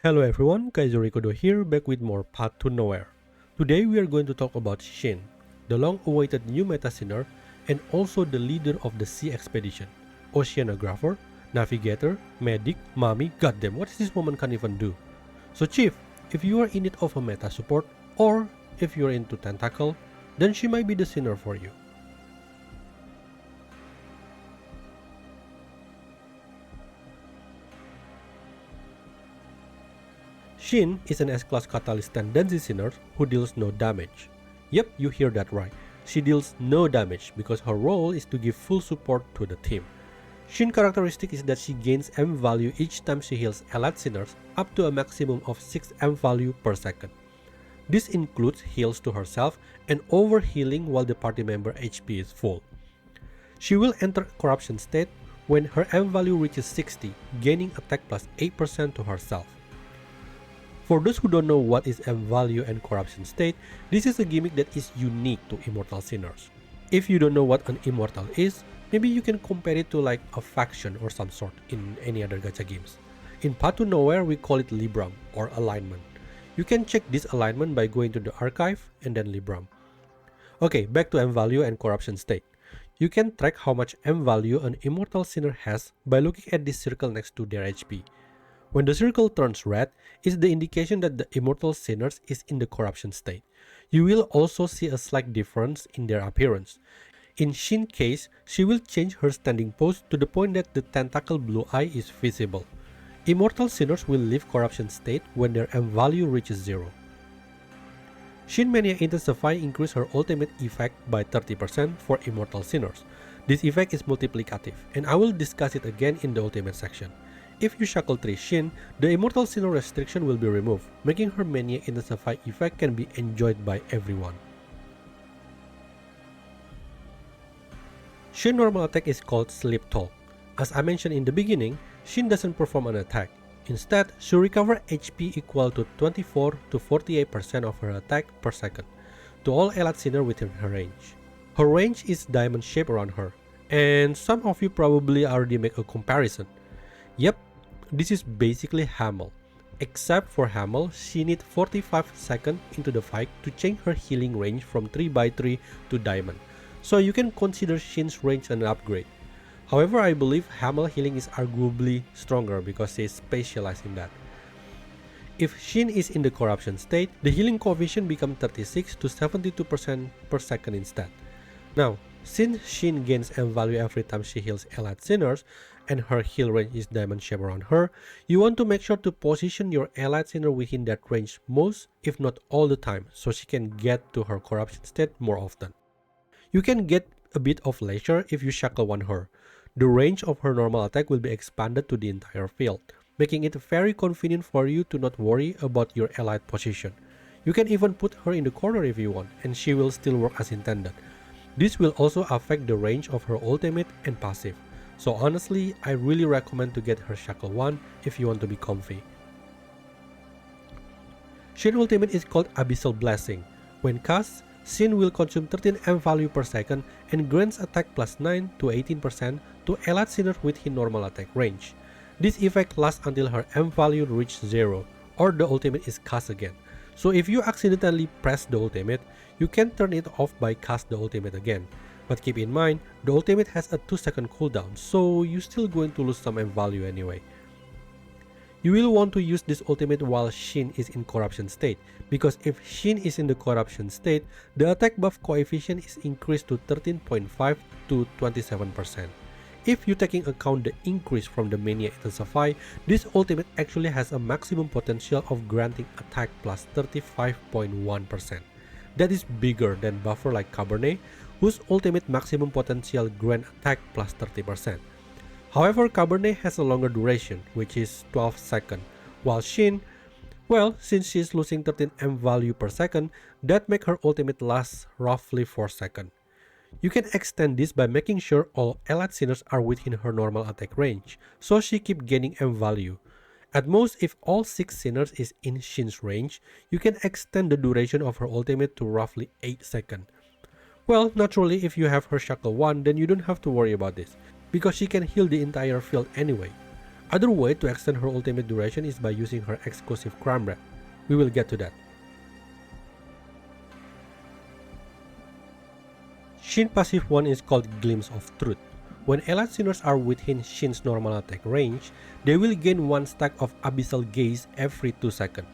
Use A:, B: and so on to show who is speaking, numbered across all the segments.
A: Hello everyone, Kaiza here, back with more Path to Nowhere. Today we are going to talk about Shin, the long-awaited new meta sinner and also the leader of the sea expedition. Oceanographer, navigator, medic, mummy, goddamn, what is this woman can even do? So Chief, if you are in need of a meta support or if you are into tentacle, then she might be the sinner for you. Shin is an S-Class Catalyst Tendency Sinner who deals no damage. Yep, you hear that right. She deals no damage because her role is to give full support to the team. Shin characteristic is that she gains M value each time she heals allied sinners up to a maximum of 6 M value per second. This includes heals to herself and overhealing while the party member HP is full. She will enter corruption state when her M value reaches 60, gaining attack plus 8% to herself. For those who don't know what is M value and corruption state, this is a gimmick that is unique to Immortal Sinners. If you don't know what an Immortal is, maybe you can compare it to like a faction or some sort in any other gacha games. In Path to Nowhere, we call it Libram or alignment. You can check this alignment by going to the archive and then Libram. Okay, back to M value and corruption state. You can track how much M value an Immortal Sinner has by looking at this circle next to their HP. When the circle turns red, it's the indication that the Immortal Sinners is in the corruption state. You will also see a slight difference in their appearance. In Shin's case, she will change her standing pose to the point that the tentacle blue eye is visible. Immortal Sinners will leave corruption state when their M value reaches 0. Shin Mania Intensify increase her ultimate effect by 30% for Immortal Sinners. This effect is multiplicative, and I will discuss it again in the ultimate section. If you Shackle 3 Shin, the Immortal Sinner restriction will be removed, making her Mania Intensify effect can be enjoyed by everyone. Shin normal attack is called Sleep Talk. As I mentioned in the beginning, Shin doesn't perform an attack. Instead, she recovers HP equal to 24 to 48% of her attack per second to all allied sinner within her range. Her range is diamond shape around her, and some of you probably already make a comparison. Yep, this is basically Hamel. Except for Hamel, she needs 45 seconds into the fight to change her healing range from 3x3 to diamond, so you can consider Shin's range an upgrade. However, I believe Hamel healing is arguably stronger because she is specialized in that. If Shin is in the corruption state, the healing coefficient becomes 36 to 72% per second instead. Now, since Shin gains M value every time she heals allied sinners, and her heal range is diamond shape around her, you want to make sure to position your allied sinner within that range most, if not all the time, so she can get to her corruption state more often. You can get a bit of leisure if you Shackle 1 her. The range of her normal attack will be expanded to the entire field, making it very convenient for you to not worry about your allied position. You can even put her in the corner if you want, and she will still work as intended. This will also affect the range of her ultimate and passive. So honestly, I really recommend to get her Shackle 1 if you want to be comfy. Shin ultimate is called Abyssal Blessing. When cast, Shin will consume 13 M value per second and grants attack plus 9 to 18% to allied sinners within normal attack range. This effect lasts until her M value reaches 0 or the ultimate is cast again. So if you accidentally press the ultimate, you can turn it off by cast the ultimate again. But keep in mind, the ultimate has a 2-second cooldown, so you're still going to lose some M value anyway. You will want to use this ultimate while Shin is in corruption state, because if Shin is in the corruption state, the attack buff coefficient is increased to 13.5 to 27%. If you taking account the increase from the Mania Intensify, this ultimate actually has a maximum potential of granting attack plus 35.1%. That is bigger than buffer like Cabernet, whose ultimate maximum potential grant attack plus 30%. However, Cabernet has a longer duration, which is 12 seconds, while Shin, well, since she is losing 13 M value per second, that make her ultimate last roughly 4 seconds. You can extend this by making sure all allied sinners are within her normal attack range, so she keep gaining M value. At most, if all 6 sinners is in Shin's range, you can extend the duration of her ultimate to roughly 8 seconds. Well, naturally, if you have her Shackle 1, then you don't have to worry about this, because she can heal the entire field anyway. Other way to extend her ultimate duration is by using her exclusive Crimebrand. We will get to that. Shin passive 1 is called Glimpse of Truth. When allied sinners are within Shin's normal attack range, they will gain 1 stack of Abyssal Gaze every 2 seconds.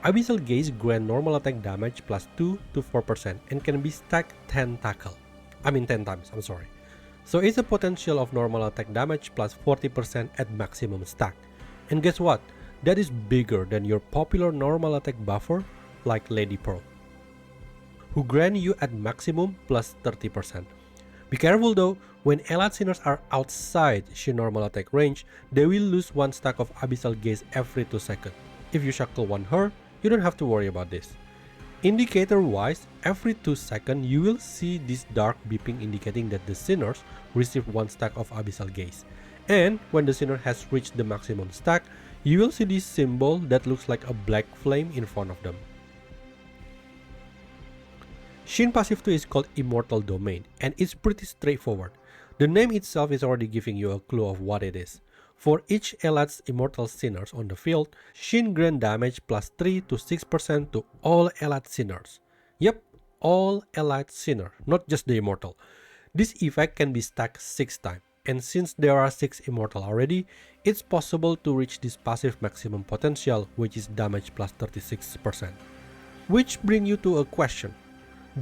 A: Abyssal Gaze grant normal attack damage plus 2 to 4% and can be stacked 10 times. So it's a potential of normal attack damage plus 40% at maximum stack. And guess what? That is bigger than your popular normal attack buffer like Lady Pearl, who grant you at maximum plus 30%. Be careful though, when allied sinners are outside Shin normal attack range, they will lose 1 stack of Abyssal Gaze every 2 seconds. If you Shackle 1 her, you don't have to worry about this. Indicator wise, every 2 seconds you will see this dark beeping indicating that the sinners receive 1 stack of Abyssal Gaze. And when the sinner has reached the maximum stack, you will see this symbol that looks like a black flame in front of them. Shin passive 2 is called Immortal Domain and it's pretty straightforward. The name itself is already giving you a clue of what it is. For each allied immortal sinners on the field, Shin grant damage plus 3 to 6% to all allied sinners. Yep, all allied sinner, not just the immortal. This effect can be stacked 6 times, and since there are 6 immortal already, it's possible to reach this passive maximum potential, which is damage plus 36%. Which brings you to a question.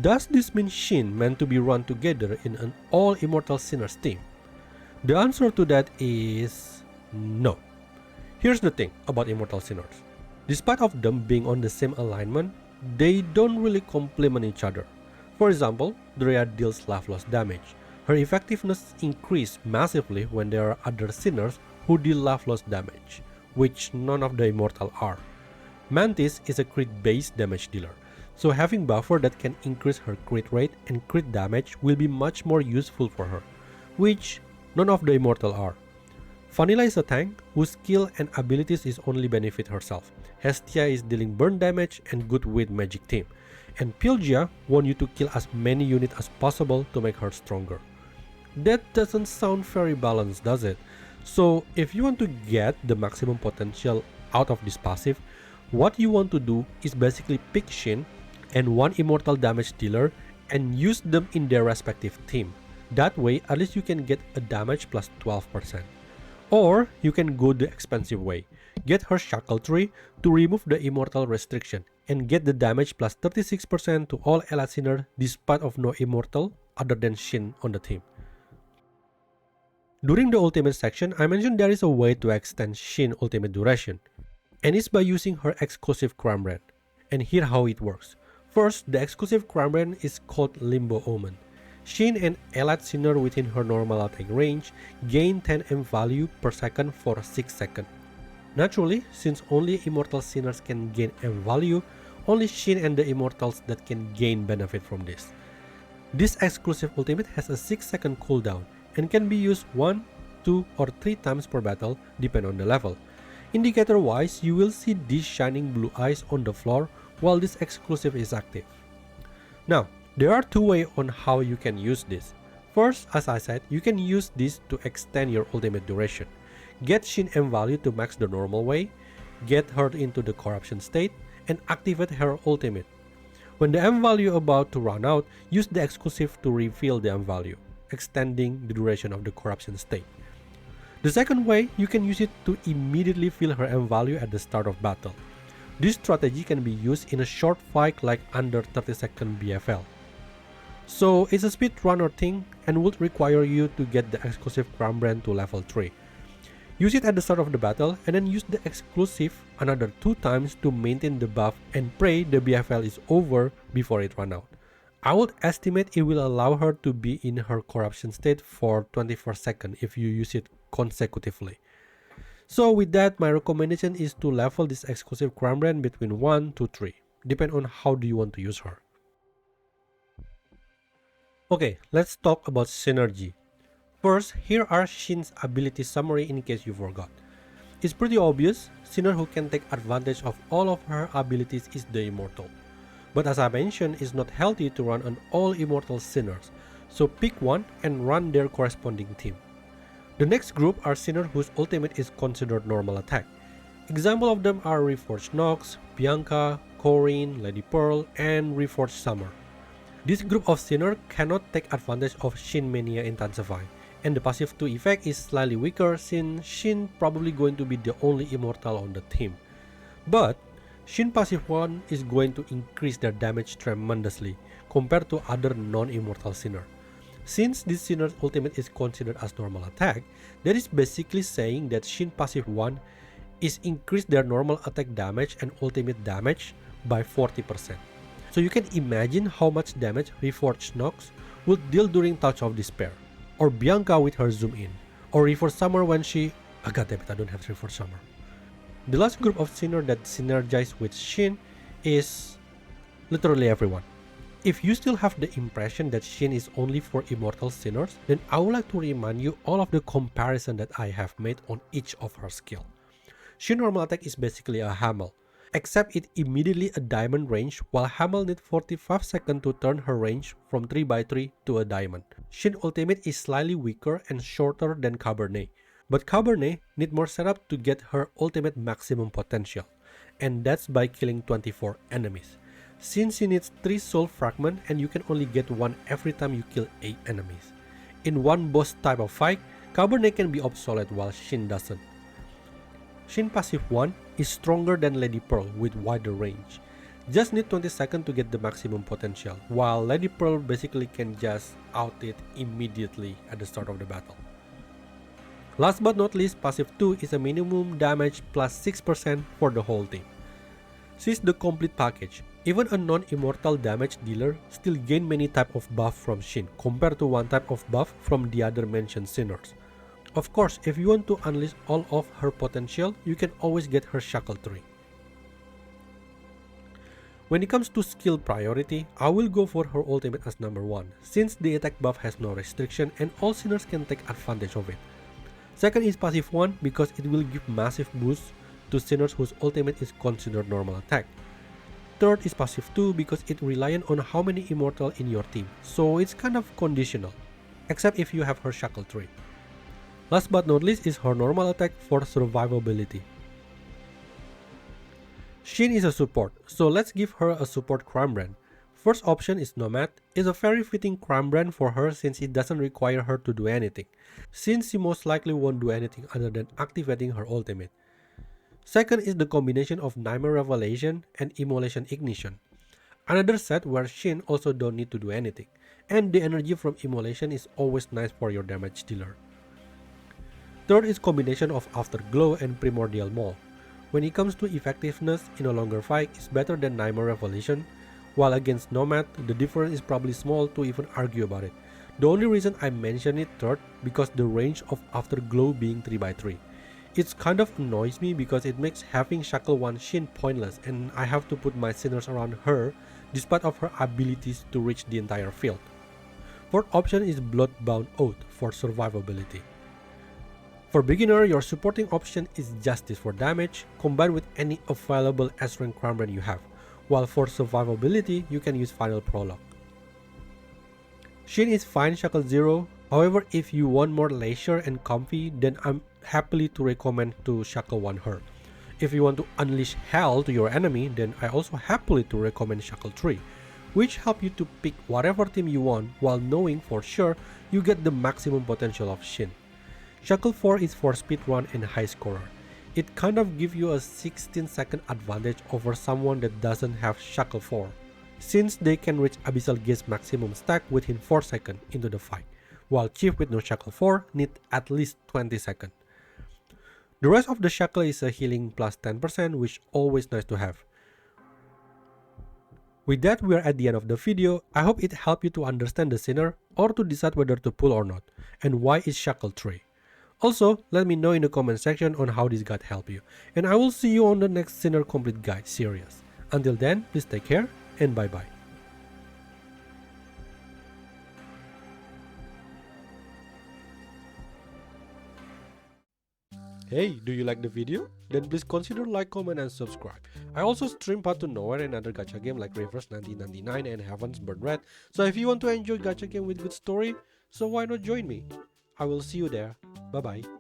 A: Does this mean Shin meant to be run together in an all immortal sinners team? The answer to that is no. Here's the thing about immortal sinners. Despite of them being on the same alignment, they don't really complement each other. For example, Drea deals life loss damage. Her effectiveness increases massively when there are other sinners who deal life loss damage, which none of the immortal are. Mantis is a crit based damage dealer, so having buffer that can increase her crit rate and crit damage will be much more useful for her, which none of the immortal are. Vanilla is a tank whose skill and abilities is only benefit herself. Hestia is dealing burn damage and good with magic team. And Pilgia want you to kill as many units as possible to make her stronger. That doesn't sound very balanced, does it? So if you want to get the maximum potential out of this passive, what you want to do is basically pick Shin and 1 immortal damage dealer and use them in their respective team. That way at least you can get a damage plus 12%. Or you can go the expensive way, get her Shackle tree to remove the immortal restriction and get the damage plus 36% to all allied sinners despite of no immortal other than Shin on the team. During the ultimate section, I mentioned there is a way to extend Shin ultimate duration, and it's by using her exclusive Crimebrand. And here how it works. First, the exclusive Crimebrand is called Limbo Omen. Shin and allied sinner within her normal attack range gain 10 M value per second for 6 seconds. Naturally, since only immortal sinners can gain M value, only Shin and the immortals that can gain benefit from this. This exclusive ultimate has a 6-second cooldown and can be used 1, 2 or 3 times per battle depending on the level. Indicator wise, you will see these shining blue eyes on the floor while this exclusive is active. Now, there are 2 ways on how you can use this. First, as I said, you can use this to extend your ultimate duration. Get Shin M value to max the normal way, get her into the corruption state, and activate her ultimate. When the M value about to run out, use the exclusive to refill the M value, extending the duration of the corruption state. The second way, you can use it to immediately fill her M value at the start of battle. This strategy can be used in a short fight like under 30 second BFL. So it's a speed runner thing and would require you to get the exclusive Crimebrand to level 3. Use it at the start of the battle and then use the exclusive another 2 times to maintain the buff and pray the BFL is over before it run out. I would estimate it will allow her to be in her corruption state for 24 seconds if you use it consecutively. So with that, my recommendation is to level this exclusive Crimebrand between 1 to 3, depending on how do you want to use her. Okay, let's talk about synergy. First, here are Shin's ability summary in case you forgot. It's pretty obvious, Sinner who can take advantage of all of her abilities is the Immortal. But as I mentioned, it's not healthy to run an all Immortal Sinners, so pick one and run their corresponding team. The next group are Sinner whose ultimate is considered normal attack. Example of them are Reforged Nox, Bianca, Corinne, Lady Pearl, and Reforged Summer. This group of Sinner cannot take advantage of Shin Mania Intensify, and the passive 2 effect is slightly weaker since Shin probably going to be the only immortal on the team. But Shin passive 1 is going to increase their damage tremendously compared to other non-immortal Sinner. Since this Sinner's ultimate is considered as normal attack, that is basically saying that Shin passive 1 is increase their normal attack damage and ultimate damage by 40%. So you can imagine how much damage Reforged Nox would deal during Touch of Despair, or Bianca with her zoom in, or Reforged Summer when she... goddammit, I don't have Reforged Summer. The last group of Sinner that synergize with Shin is literally everyone. If you still have the impression that Shin is only for immortal Sinners, then I would like to remind you all of the comparison that I have made on each of her skill. Shin normal attack is basically a Hamel, except it immediately a diamond range, while Hamel needs 45 seconds to turn her range from 3x3 to a diamond. Shin ultimate is slightly weaker and shorter than Cabernet, but Cabernet need more setup to get her ultimate maximum potential, and that's by killing 24 enemies. Since she needs 3 soul fragments and you can only get 1 every time you kill 8 enemies. In one boss type of fight, Cabernet can be obsolete while Shin doesn't. Shin passive 1 is stronger than Lady Pearl with wider range. Just need 20 seconds to get the maximum potential, while Lady Pearl basically can just out it immediately at the start of the battle. Last but not least, passive 2 is a minimum damage plus 6% for the whole team. She's the complete package. Even a non-immortal damage dealer still gain many type of buff from Shin compared to one type of buff from the other mentioned Sinners. Of course, if you want to unleash all of her potential, you can always get her Shackle 3. When it comes to skill priority, I will go for her ultimate as number 1, since the attack buff has no restriction and all Sinners can take advantage of it. Second is passive 1 because it will give massive boost to Sinners whose ultimate is considered normal attack. Third is passive 2 because it reliant on how many immortal in your team, so it's kind of conditional, except if you have her Shackle 3. Last but not least is her normal attack for survivability. Shin is a support, so let's give her a support Crimebrand. First option is Nomad. It's a very fitting Crimebrand for her since it doesn't require her to do anything, since she most likely won't do anything other than activating her ultimate. Second is the combination of Nightmare Revelation and Immolation Ignition. Another set where Shin also don't need to do anything, and the energy from Immolation is always nice for your damage dealer. Third is combination of Afterglow and Primordial Maul. When it comes to effectiveness in a longer fight, it's better than Nightmare Revelation, while against Nomad, the difference is probably small to even argue about it. The only reason I mention it third because the range of Afterglow being 3x3. It kind of annoys me because it makes having Shackle 1 Shin pointless and I have to put my Sinners around her despite of her abilities to reach the entire field. Fourth option is Bloodbound Oath for survivability. For beginner, your supporting option is Justice for damage combined with any available S-rank Crimebrand you have, while for survivability you can use Final Prologue. Shin is fine Shackle 0, however if you want more leisure and comfy, then I'm happily to recommend to Shackle 1 her. If you want to unleash hell to your enemy, then I also happily to recommend Shackle 3, which help you to pick whatever team you want while knowing for sure you get the maximum potential of Shin. Shackle 4 is for speedrun and high scorer. It kind of gives you a 16-second advantage over someone that doesn't have Shackle 4, since they can reach Abyssal Gaze maximum stack within 4 seconds into the fight, while Chief with no Shackle 4 need at least 20 seconds. The rest of the Shackle is a healing plus 10%, which always nice to have. With that, we are at the end of the video. I hope it helped you to understand the Sinner or to decide whether to pull or not, and why is Shackle 3. Also, let me know in the comment section on how this guide helped you, and I will see you on the next Sinner Complete Guide series. Until then, please take care and bye bye. Hey, do you like the video? Then please consider like, comment and subscribe. I also stream Path to Nowhere and other gacha game like Reverse 1999 and Heaven's Burn Red, so if you want to enjoy gacha game with good story, so why not join me? I will see you there. Bye bye.